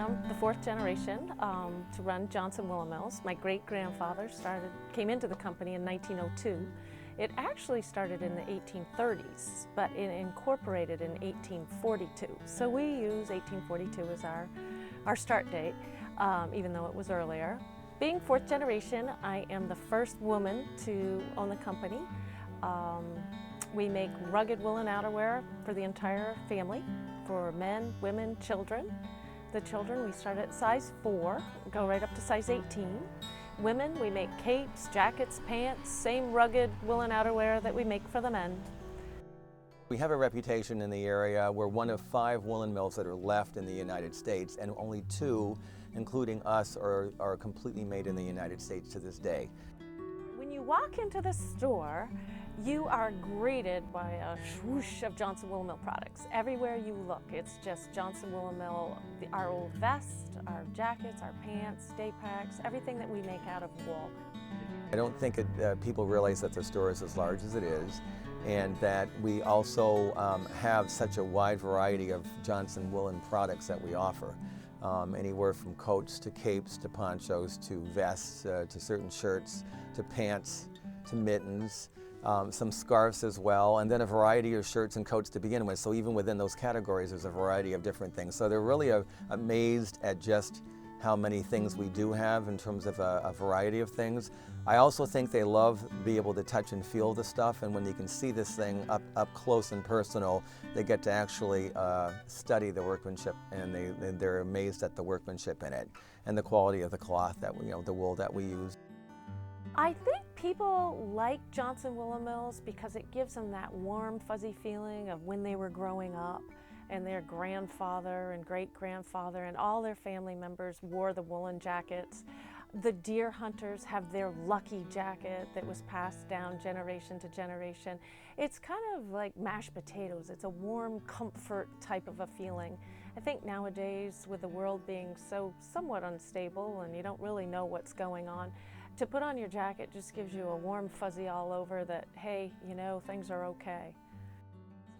am the fourth generation to run Johnson Woolen Mills. My great-grandfather came into the company in 1902. It actually started in the 1830s, but it incorporated in 1842. So we use 1842 as our start date, even though it was earlier. Being fourth generation, I am the first woman to own the company. We make rugged woolen outerwear for the entire family, for men, women, children. The children, we start at size 4, go right up to size 18. Women, we make capes, jackets, pants, same rugged woolen outerwear that we make for the men. We have a reputation in the area. We're one of 5 woolen mills that are left in the United States, and only 2, including us, are completely made in the United States to this day. When you walk into the store, you are greeted by a swoosh of Johnson Woolen Mill products. Everywhere you look, it's just Johnson Woolen Mill, our old vests, our jackets, our pants, day packs, everything that we make out of wool. I don't think people realize that the store is as large as it is, and that we also have such a wide variety of Johnson Woolen products that we offer. Anywhere from coats to capes to ponchos to vests to certain shirts to pants to mittens. Some scarves as well, and then a variety of shirts and coats to begin with. So even within those categories, there's a variety of different things. So they're really amazed at just how many things we do have in terms of a variety of things. I also think they love being able to touch and feel the stuff, and when you can see this thing up close and personal, they get to actually study the workmanship, and they're amazed at the workmanship in it and the quality of the cloth that the wool that we use. I think people like Johnson Woolen Mills because it gives them that warm, fuzzy feeling of when they were growing up and their grandfather and great-grandfather and all their family members wore the woolen jackets. The deer hunters have their lucky jacket that was passed down generation to generation. It's kind of like mashed potatoes. It's a warm comfort type of a feeling. I think nowadays, with the world being so somewhat unstable and you don't really know what's going on, to put on your jacket just gives you a warm fuzzy all over that, hey, things are okay.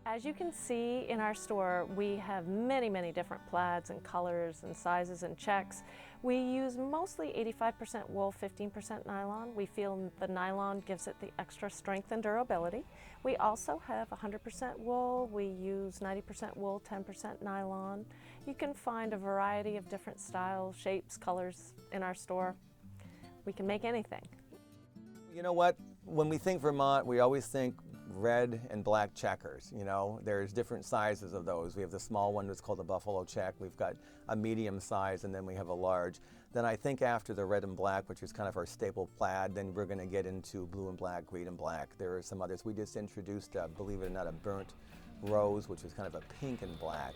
As you can see in our store, we have many, many different plaids and colors and sizes and checks. We use mostly 85% wool, 15% nylon. We feel the nylon gives it the extra strength and durability. We also have 100% wool. We use 90% wool, 10% nylon. You can find a variety of different styles, shapes, colors in our store. We can make anything. You know what? When we think Vermont, we always think red and black checkers. There's different sizes of those. We have the small one that's called the buffalo check. We've got a medium size, and then we have a large. Then I think after the red and black, which is kind of our staple plaid, then we're going to get into blue and black, green and black. There are some others. We just introduced, believe it or not, a burnt rose, which is kind of a pink and black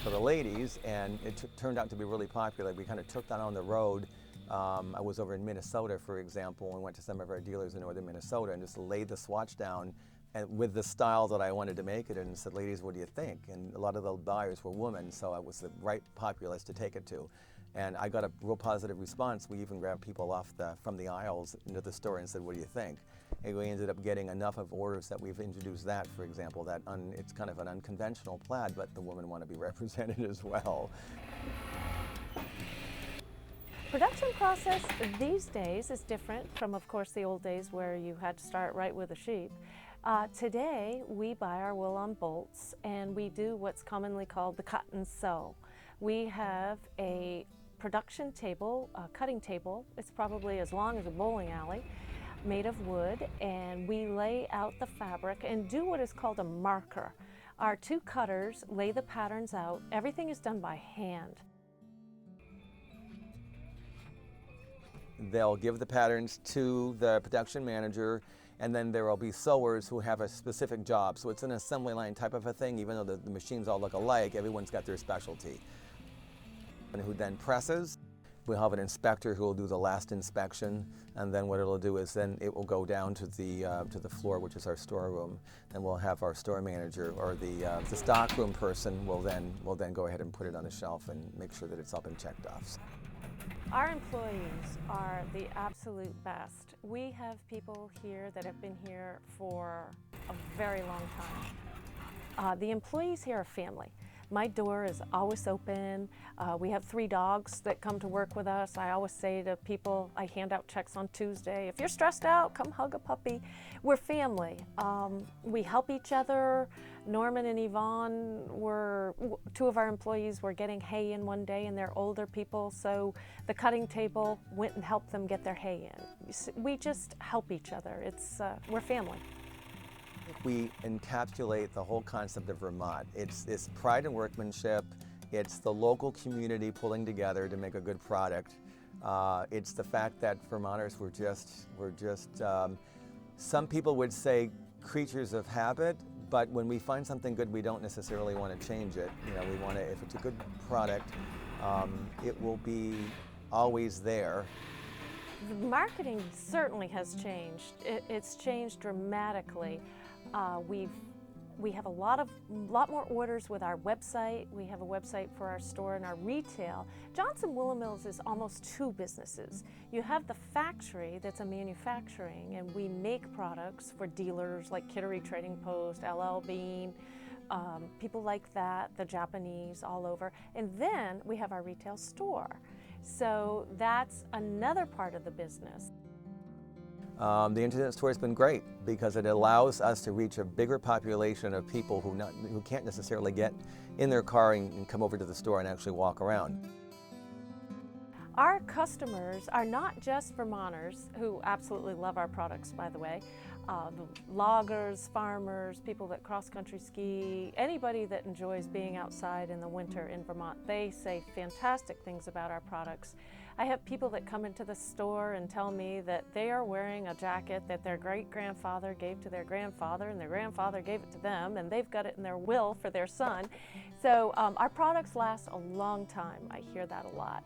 for the ladies, and it turned out to be really popular. We kind of took that on the road. I was over in Minnesota, for example, and went to some of our dealers in northern Minnesota and just laid the swatch down and with the style that I wanted to make it in and said, ladies, what do you think? And a lot of the buyers were women, so I was the right populace to take it to. And I got a real positive response. We even grabbed people from the aisles into the store and said, what do you think? And we ended up getting enough of orders that we've introduced that, for example, it's kind of an unconventional plaid, but the women want to be represented as well. Production process these days is different from, of course, the old days where you had to start right with a sheep. Today, we buy our wool on bolts, and we do what's commonly called the cut and sew. We have a production table, a cutting table. It's probably as long as a bowling alley, made of wood, and we lay out the fabric and do what is called a marker. Our 2 cutters lay the patterns out. Everything is done by hand. They'll give the patterns to the production manager, and then there will be sewers who have a specific job. So it's an assembly line type of a thing, even though the machines all look alike, everyone's got their specialty. And who then presses. We'll have an inspector who will do the last inspection, and then what it'll do is then it will go down to the floor, which is our storeroom, and we'll have our store manager or the stockroom person will then go ahead and put it on the shelf and make sure that it's up and checked off. Our employees are the absolute best. We have people here that have been here for a very long time. The employees here are family. My door is always open. We have 3 dogs that come to work with us. I always say to people, I hand out checks on Tuesday. If you're stressed out, come hug a puppy. We're family. We help each other. Norman and Yvonne were 2 of our employees were getting hay in one day, and they're older people, so the cutting table went and helped them get their hay in. We just help each other. We're family. We encapsulate the whole concept of Vermont. It's pride and workmanship. It's the local community pulling together to make a good product. It's the fact that Vermonters were just some people would say creatures of habit, but when we find something good, we don't necessarily want to change it. You know, we want to, if it's a good product, it will be always there. The marketing certainly has changed. It's changed dramatically. We have a lot more orders with our website. We have a website for our store and our retail. Johnson Woolen Mills is almost 2 businesses. You have the factory that's a manufacturing, and we make products for dealers like Kittery Trading Post, LL Bean, people like that, the Japanese all over. And then we have our retail store. So that's another part of the business. The internet store has been great because it allows us to reach a bigger population of people who can't necessarily get in their car and come over to the store and actually walk around. Our customers are not just Vermonters, who absolutely love our products, by the way. The loggers, farmers, people that cross-country ski, anybody that enjoys being outside in the winter in Vermont, they say fantastic things about our products. I have people that come into the store and tell me that they are wearing a jacket that their great-grandfather gave to their grandfather, and their grandfather gave it to them, and they've got it in their will for their son. So our products last a long time. I hear that a lot.